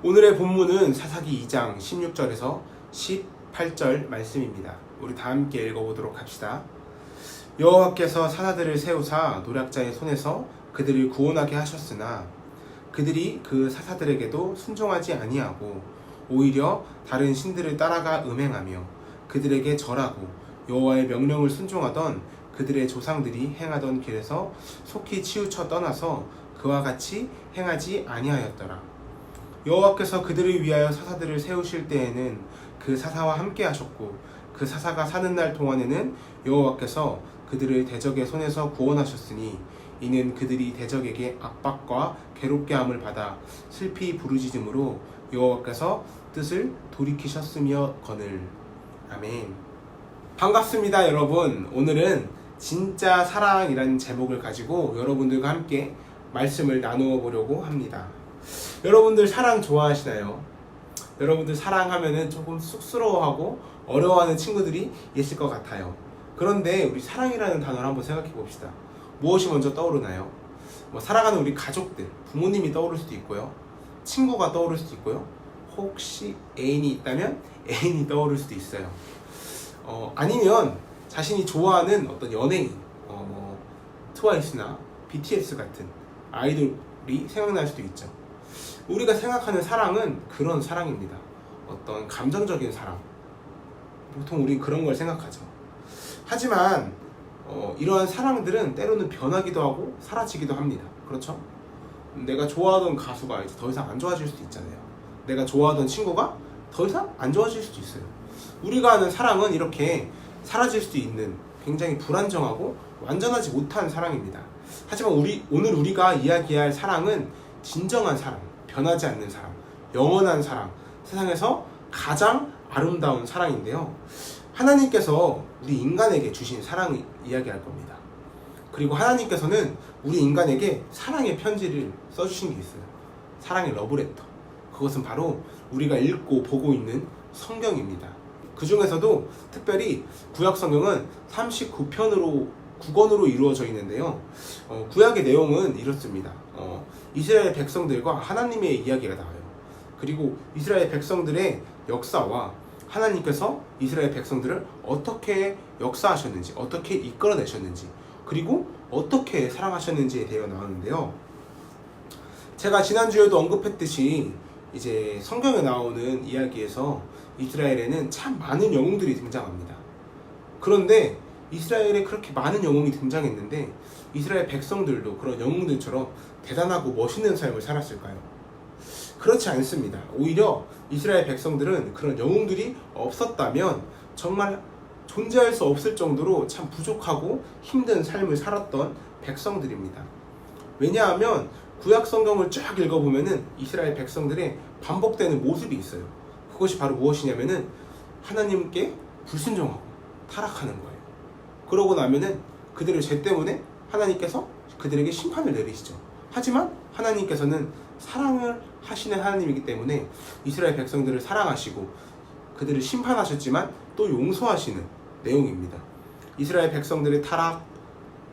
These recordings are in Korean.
오늘의 본문은 사사기 2장 16절에서 18절 말씀입니다. 우리 다 함께 읽어보도록 합시다. 여호와께서 사사들을 세우사 노략자의 손에서 그들을 구원하게 하셨으나 그들이 그 사사들에게도 순종하지 아니하고 오히려 다른 신들을 따라가 음행하며 그들에게 절하고 여호와의 명령을 순종하던 그들의 조상들이 행하던 길에서 속히 치우쳐 떠나서 그와 같이 행하지 아니하였더라. 여호와께서 그들을 위하여 사사들을 세우실 때에는 그 사사와 함께 하셨고 그 사사가 사는 날 동안에는 여호와께서 그들을 대적의 손에서 구원하셨으니 이는 그들이 대적에게 압박과 괴롭게 함을 받아 슬피 부르짖음으로 여호와께서 뜻을 돌이키셨으며 거늘. 아멘. 반갑습니다, 여러분. 오늘은 진짜 사랑이라는 제목을 가지고 여러분들과 함께 말씀을 나누어 보려고 합니다. 여러분들 사랑 좋아하시나요? 여러분들 사랑하면은 조금 쑥스러워하고 어려워하는 친구들이 있을 것 같아요. 그런데 우리 사랑이라는 단어를 한번 생각해 봅시다. 무엇이 먼저 떠오르나요? 사랑하는 우리 가족들, 부모님이 떠오를 수도 있고요. 친구가 떠오를 수도 있고요. 혹시 애인이 있다면 애인이 떠오를 수도 있어요. 아니면 자신이 좋아하는 어떤 연예인, 트와이스나 BTS 같은 아이돌이 생각날 수도 있죠. 우리가 생각하는 사랑은 그런 사랑입니다. 어떤 감정적인 사랑. 보통 우린 그런 걸 생각하죠. 하지만 이러한 사랑들은 때로는 변하기도 하고 사라지기도 합니다. 그렇죠? 내가 좋아하던 가수가 이제 더 이상 안 좋아질 수도 있잖아요. 내가 좋아하던 친구가 더 이상 안 좋아질 수도 있어요. 우리가 아는 사랑은 이렇게 사라질 수도 있는 굉장히 불안정하고 완전하지 못한 사랑입니다. 하지만 오늘 우리가 이야기할 사랑은 진정한 사랑, 변하지 않는 사랑, 영원한 사랑, 세상에서 가장 아름다운 사랑인데요. 하나님께서 우리 인간에게 주신 사랑을 이야기할 겁니다. 그리고 하나님께서는 우리 인간에게 사랑의 편지를 써주신 게 있어요. 사랑의 러브레터. 그것은 바로 우리가 읽고 보고 있는 성경입니다. 그 중에서도 특별히 구약 성경은 39권으로 이루어져 있는데요. 구약의 내용은 이렇습니다. 이스라엘 백성들과 하나님의 이야기가 나와요. 그리고 이스라엘 백성들의 역사와 하나님께서 이스라엘 백성들을 어떻게 역사하셨는지, 어떻게 이끌어내셨는지, 그리고 어떻게 사랑하셨는지에 대해 나오는데요. 제가 지난주에도 언급했듯이 이제 성경에 나오는 이야기에서 이스라엘에는 참 많은 영웅들이 등장합니다. 그런데 이스라엘에 그렇게 많은 영웅이 등장했는데 이스라엘 백성들도 그런 영웅들처럼 대단하고 멋있는 삶을 살았을까요? 그렇지 않습니다. 오히려 이스라엘 백성들은 그런 영웅들이 없었다면 정말 존재할 수 없을 정도로 참 부족하고 힘든 삶을 살았던 백성들입니다. 왜냐하면 구약 성경을 쫙 읽어보면은 이스라엘 백성들의 반복되는 모습이 있어요. 그것이 바로 무엇이냐면은 하나님께 불순종하고 타락하는 거예요. 그러고 나면은 그들의 죄 때문에 하나님께서 그들에게 심판을 내리시죠. 하지만 하나님께서는 사랑을 하시는 하나님이기 때문에 이스라엘 백성들을 사랑하시고 그들을 심판하셨지만 또 용서하시는 내용입니다. 이스라엘 백성들의 타락,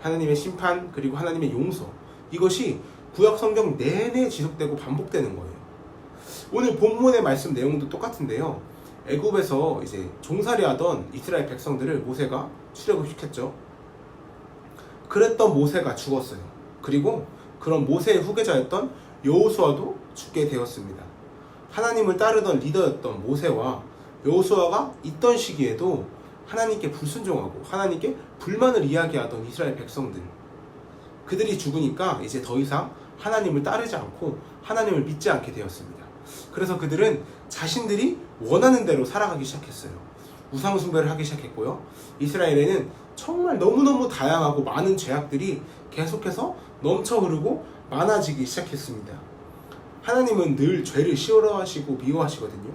하나님의 심판, 그리고 하나님의 용서, 이것이 구약 성경 내내 지속되고 반복되는 거예요. 오늘 본문의 말씀 내용도 똑같은데요. 애굽에서 이제 종살이하던 이스라엘 백성들을 모세가 출애굽시켰죠. 그랬던 모세가 죽었어요. 그리고 그런 모세의 후계자였던 여호수아도 죽게 되었습니다. 하나님을 따르던 리더였던 모세와 여호수아가 있던 시기에도 하나님께 불순종하고 하나님께 불만을 이야기하던 이스라엘 백성들, 그들이 죽으니까 이제 더 이상 하나님을 따르지 않고 하나님을 믿지 않게 되었습니다. 그래서 그들은 자신들이 원하는 대로 살아가기 시작했어요. 우상 숭배를 하기 시작했고요. 이스라엘에는 정말 너무너무 다양하고 많은 죄악들이 계속해서 넘쳐 흐르고 많아지기 시작했습니다. 하나님은 늘 죄를 싫어하시고 미워하시거든요.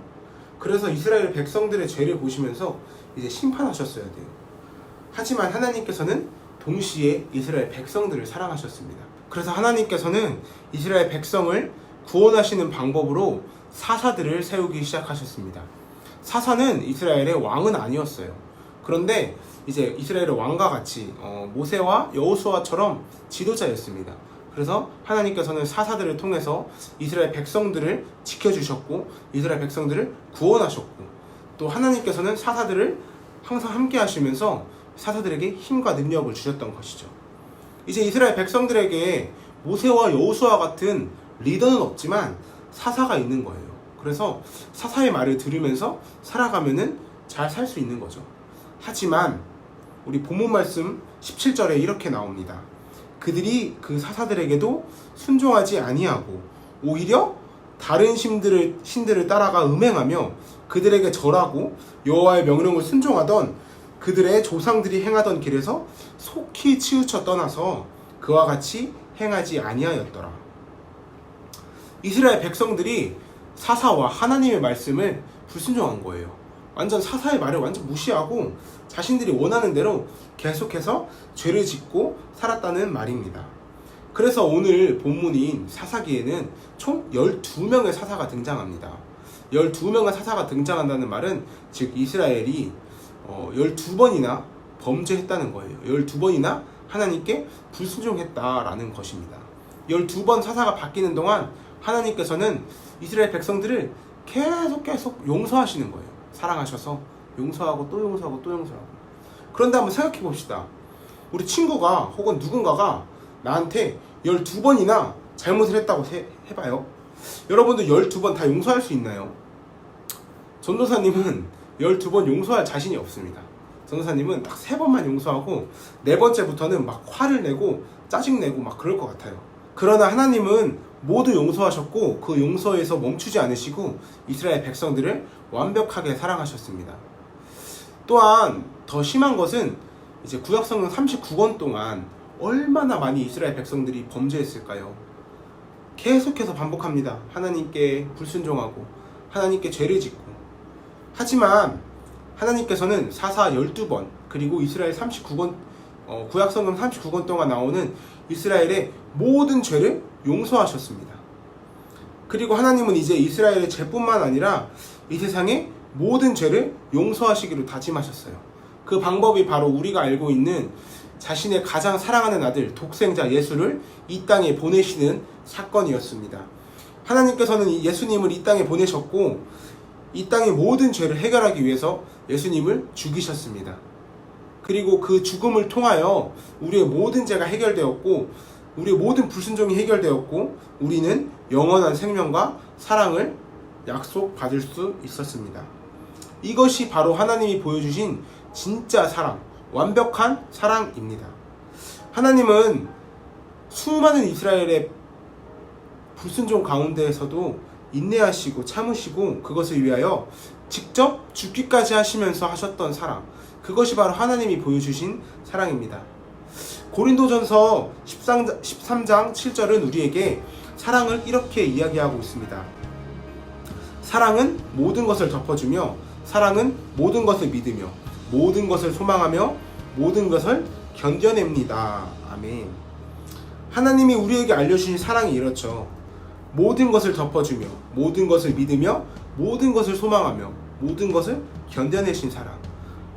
그래서 이스라엘 백성들의 죄를 보시면서 이제 심판하셨어야 돼요. 하지만 하나님께서는 동시에 이스라엘 백성들을 사랑하셨습니다. 그래서 하나님께서는 이스라엘 백성을 구원하시는 방법으로 사사들을 세우기 시작하셨습니다. 사사는 이스라엘의 왕은 아니었어요. 그런데 이제 이스라엘의 왕과 같이 모세와 여호수아처럼 지도자였습니다. 그래서 하나님께서는 사사들을 통해서 이스라엘 백성들을 지켜주셨고 이스라엘 백성들을 구원하셨고 또 하나님께서는 사사들을 항상 함께 하시면서 사사들에게 힘과 능력을 주셨던 것이죠. 이제 이스라엘 백성들에게 모세와 여호수아 같은 리더는 없지만 사사가 있는 거예요. 그래서 사사의 말을 들으면서 살아가면은 잘 살 수 있는 거죠. 하지만 우리 본문 말씀 17절에 이렇게 나옵니다. 그들이 그 사사들에게도 순종하지 아니하고 오히려 다른 신들을 따라가 음행하며 그들에게 절하고 여호와의 명령을 순종하던 그들의 조상들이 행하던 길에서 속히 치우쳐 떠나서 그와 같이 행하지 아니하였더라. 이스라엘 백성들이 사사와 하나님의 말씀을 불순종한 거예요. 완전 사사의 말을 완전 무시하고 자신들이 원하는 대로 계속해서 죄를 짓고 살았다는 말입니다. 그래서 오늘 본문인 사사기에는 총 12명의 사사가 등장합니다. 12명의 사사가 등장한다는 말은 즉 이스라엘이 12번이나 범죄했다는 거예요. 12번이나 하나님께 불순종했다라는 것입니다. 12번 사사가 바뀌는 동안 하나님께서는 이스라엘 백성들을 계속 용서하시는 거예요. 사랑하셔서 용서하고 또 용서하고 또 용서하고. 그런데 한번 생각해 봅시다. 우리 친구가 혹은 누군가가 나한테 12번이나 잘못을 했다고 해봐요. 여러분도 12번 다 용서할 수 있나요? 전도사님은 12번 용서할 자신이 없습니다. 전도사님은 딱 3번만 용서하고 4번째부터는 막 화를 내고 짜증내고 막 그럴 것 같아요. 그러나 하나님은 모두 용서하셨고 그 용서에서 멈추지 않으시고 이스라엘 백성들을 완벽하게 사랑하셨습니다. 또한 더 심한 것은 이제 구약성경 39권 동안 얼마나 많이 이스라엘 백성들이 범죄했을까요? 계속해서 반복합니다. 하나님께 불순종하고 하나님께 죄를 짓고. 하지만 하나님께서는 사사 12번 그리고 이스라엘 39권 구약성경 39권 동안 나오는 이스라엘의 모든 죄를 용서하셨습니다. 그리고 하나님은 이제 이스라엘의 죄뿐만 아니라 이 세상의 모든 죄를 용서하시기로 다짐하셨어요. 그 방법이 바로 우리가 알고 있는 자신의 가장 사랑하는 아들 독생자 예수를 이 땅에 보내시는 사건이었습니다. 하나님께서는 예수님을 이 땅에 보내셨고 이 땅의 모든 죄를 해결하기 위해서 예수님을 죽이셨습니다. 그리고 그 죽음을 통하여 우리의 모든 죄가 해결되었고 우리의 모든 불순종이 해결되었고 우리는 영원한 생명과 사랑을 약속받을 수 있었습니다. 이것이 바로 하나님이 보여주신 진짜 사랑, 완벽한 사랑입니다. 하나님은 수많은 이스라엘의 불순종 가운데에서도 인내하시고 참으시고 그것을 위하여 직접 죽기까지 하시면서 하셨던 사랑, 그것이 바로 하나님이 보여주신 사랑입니다. 고린도전서 13장 7절은 우리에게 사랑을 이렇게 이야기하고 있습니다. 사랑은 모든 것을 덮어주며 사랑은 모든 것을 믿으며 모든 것을 소망하며 모든 것을 견뎌냅니다. 아멘. 하나님이 우리에게 알려주신 사랑이 이렇죠. 모든 것을 덮어주며 모든 것을 믿으며 모든 것을 소망하며 모든 것을 견뎌내신 사랑,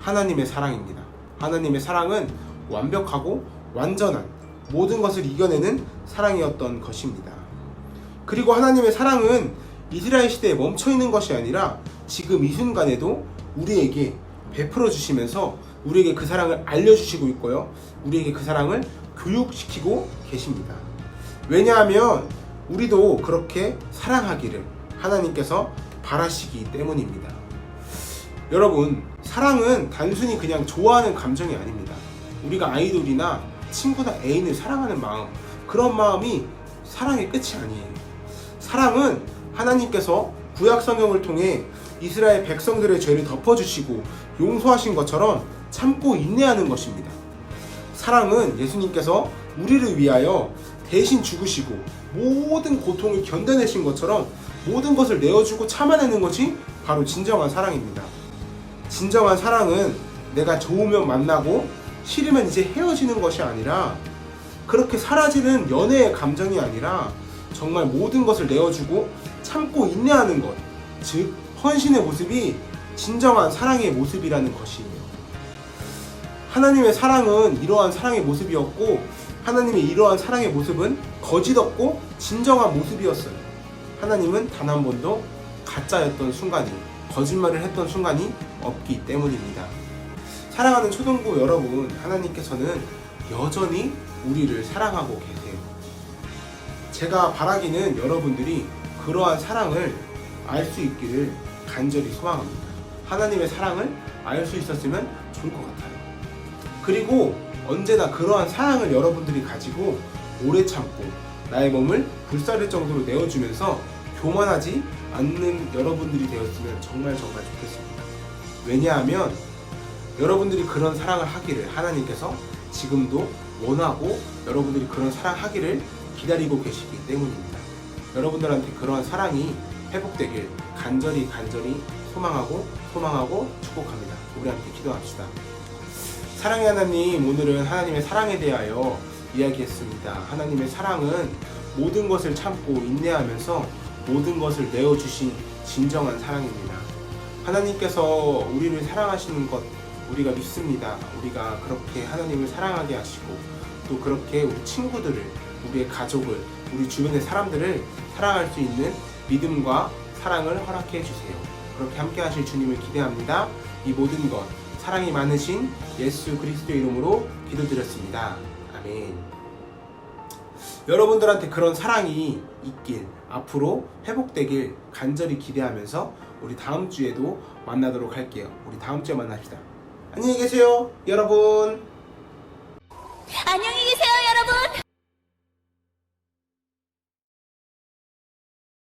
하나님의 사랑입니다. 하나님의 사랑은 완벽하고 완전한 모든 것을 이겨내는 사랑이었던 것입니다. 그리고 하나님의 사랑은 이스라엘 시대에 멈춰있는 것이 아니라 지금 이 순간에도 우리에게 베풀어 주시면서 우리에게 그 사랑을 알려주시고 있고요. 우리에게 그 사랑을 교육시키고 계십니다. 왜냐하면 우리도 그렇게 사랑하기를 하나님께서 바라시기 때문입니다. 여러분, 사랑은 단순히 그냥 좋아하는 감정이 아닙니다. 우리가 아이돌이나 친구나 애인을 사랑하는 마음, 그런 마음이 사랑의 끝이 아니에요. 사랑은 하나님께서 구약 성경을 통해 이스라엘 백성들의 죄를 덮어주시고 용서하신 것처럼 참고 인내하는 것입니다. 사랑은 예수님께서 우리를 위하여 대신 죽으시고 모든 고통을 견뎌내신 것처럼 모든 것을 내어주고 참아내는 것이 바로 진정한 사랑입니다. 진정한 사랑은 내가 좋으면 만나고 싫으면 이제 헤어지는 것이 아니라 그렇게 사라지는 연애의 감정이 아니라 정말 모든 것을 내어주고 참고 인내하는 것, 즉 헌신의 모습이 진정한 사랑의 모습이라는 것이에요. 하나님의 사랑은 이러한 사랑의 모습이었고, 하나님의 이러한 사랑의 모습은 거짓 없고 진정한 모습이었어요. 하나님은 단 한 번도 가짜였던 순간이, 거짓말을 했던 순간이 없기 때문입니다. 사랑하는 초등부 여러분, 하나님께서는 여전히 우리를 사랑하고 계세요. 제가 바라기는 여러분들이 그러한 사랑을 알 수 있기를 간절히 소망합니다. 하나님의 사랑을 알 수 있었으면 좋을 것 같아요. 그리고 언제나 그러한 사랑을 여러분들이 가지고 오래 참고 나의 몸을 불사를 정도로 내어주면서 교만하지 않는 여러분들이 되었으면 정말 좋겠습니다. 왜냐하면 여러분들이 그런 사랑을 하기를 하나님께서 지금도 원하고 여러분들이 그런 사랑하기를 기다리고 계시기 때문입니다. 여러분들한테 그러한 사랑이 회복되길 간절히 소망하고 축복합니다. 우리 함께 기도합시다. 사랑의 하나님, 오늘은 하나님의 사랑에 대하여 이야기했습니다. 하나님의 사랑은 모든 것을 참고 인내하면서 모든 것을 내어주신 진정한 사랑입니다. 하나님께서 우리를 사랑하시는 것 우리가 믿습니다. 우리가 그렇게 하나님을 사랑하게 하시고 또 그렇게 우리 친구들을, 우리의 가족을, 우리 주변의 사람들을 사랑할 수 있는 믿음과 사랑을 허락해 주세요. 그렇게 함께 하실 주님을 기대합니다. 이 모든 것 사랑이 많으신 예수 그리스도의 이름으로 기도드렸습니다. 아멘. 여러분들한테 그런 사랑이 있길, 앞으로 회복되길 간절히 기대하면서 우리 다음 주에도 만나도록 할게요. 우리 다음 주에 만납시다. 안녕히 계세요, 여러분. 안녕히 계세요, 여러분.